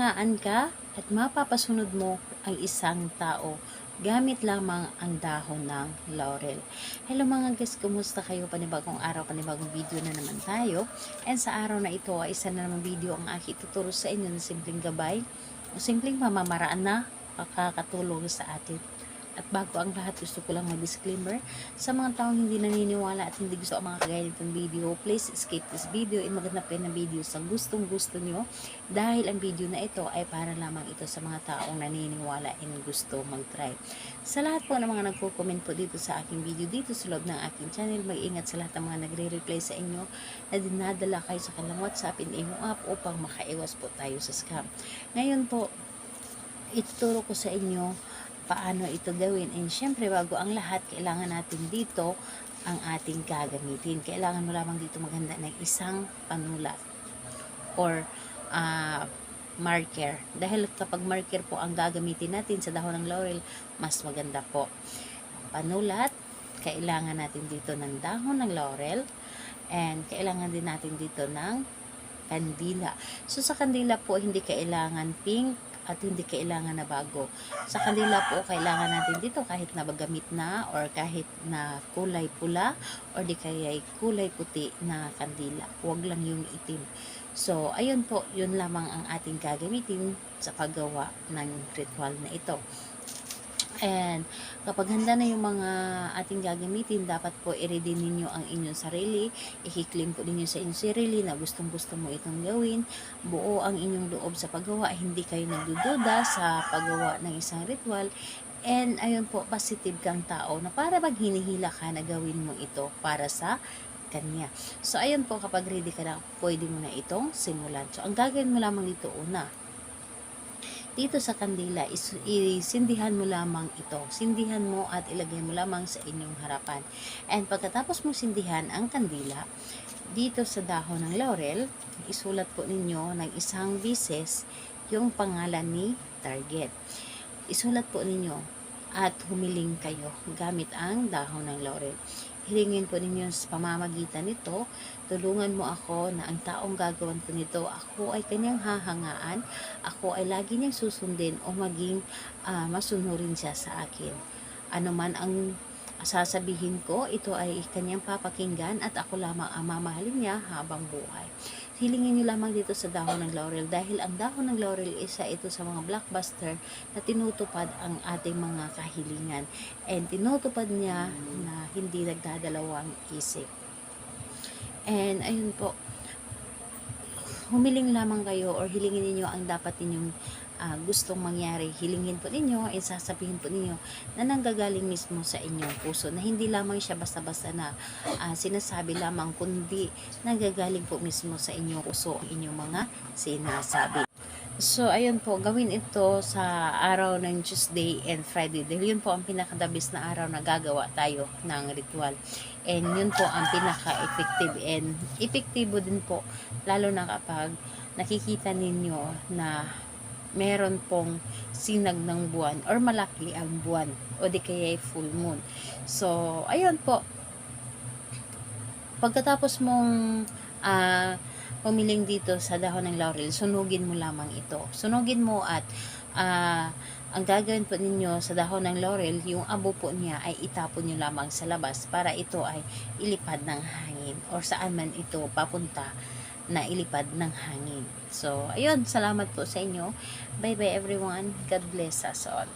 mahahangaan ka at mapapasunod mo ang isang tao gamit lamang ang dahon ng laurel. Hello mga guys, kumusta kayo? Panibagong araw, panibagong video na naman tayo. And sa araw na ito ay isa na naman video ang aking ituturo sa inyo na simpleng gabay o simpleng pamamaraan na makakatulong sa atin. At bago ang lahat, gusto ko lang mag-disclaimer sa mga taong hindi naniniwala at hindi gusto ang mga kagaya nitong video. Please skip this video and maghanap kayo ng video sa gustong gusto nyo, dahil ang video na ito ay para lamang ito sa mga taong naniniwala and gusto mag-try. Sa lahat po ng mga nagko-comment po dito sa aking video, dito sa loob ng aking channel, mag-ingat sa lahat ng mga nagre-reply sa inyo na dinadala kayo sa kanilang WhatsApp and imo app upang makaiwas po tayo sa scam. Ngayon po, ituturo ko sa inyo paano ito gawin. And syempre, bago ang lahat, kailangan natin dito ang ating gagamitin. Kailangan mo lamang dito maghanda ng isang panulat or marker. Dahil kapag marker po ang gagamitin natin sa dahon ng laurel, mas maganda po. Panulat, kailangan natin dito ng dahon ng laurel, and kailangan din natin dito ng kandila. So sa kandila po, hindi kailangan pink at hindi kailangan na bago. Sa kandila po, kailangan natin dito kahit na gamit na or kahit na kulay pula or di kaya kulay puti na kandila. Huwag lang yung itim. So, ayun po, yun lamang ang ating gagamitin sa paggawa ng ritual na ito. And kapag handa na yung mga ating gagamitin, dapat po i-ready ninyo ang inyong sarili. I-claim po ninyo sa inyong sarili na gustong gusto mo itong gawin. Buo ang inyong loob sa paggawa. Hindi kayo nagdududa sa paggawa ng isang ritual. And ayun po, positive kang tao na para bang hinihila ka na gawin mo ito para sa kanya. So ayun po, kapag ready ka na, pwede mo na itong simulan. So ang gagawin mo lamang dito una, dito sa kandila, isindihan mo lamang ito. Sindihan mo at ilagay mo lamang sa inyong harapan. And pagkatapos mo sindihan ang kandila, dito sa dahon ng laurel, isulat po ninyo ng isang bises yung pangalan ni target. Isulat po ninyo at humiling kayo gamit ang dahon ng laurel. Hilingin po ninyo sa pamamagitan nito, tulungan mo ako na ang taong gagawan ko nito, ako ay kanyang hahangaan, ako ay lagi niyang susundin o maging masunurin siya sa akin. Ano man ang sasabihin ko, ito ay kanyang papakinggan at ako lamang ang mamahalin niya habang buhay. Hilingin niyo lamang dito sa dahon ng laurel, dahil ang dahon ng laurel isa ito sa mga blockbuster na tinutupad ang ating mga kahilingan, and tinutupad niya na hindi nagdadalawang isip. And ayun po, humiling lamang kayo or hilingin niyo ang dapat ninyong gustong mangyari. Hilingin po ninyo, sasabihin po ninyo na nanggagaling mismo sa inyong puso, na hindi lamang siya basta-basta na sinasabi lamang, kundi nanggagaling po mismo sa inyong puso ang inyong mga sinasabi. So, ayun po, gawin ito sa araw ng Tuesday and Friday. Dahil yun po ang pinakadabis na araw na gagawa tayo ng ritual. And yun po ang pinaka-effective. And epektibo din po, lalo na kapag nakikita ninyo na meron pong sinag ng buwan or malaki ang buwan o di kaya full moon. So, ayun po. Pagkatapos mong pumiling dito sa dahon ng laurel, sunugin mo lamang ito. Sunugin mo at ang gagawin po ninyo sa dahon ng laurel, yung abo po niya ay itapon nyo lamang sa labas para ito ay ilipad ng hangin or saan man ito papunta na ilipad ng hangin. So, ayun, salamat po sa inyo. Bye-bye everyone. God bless us all.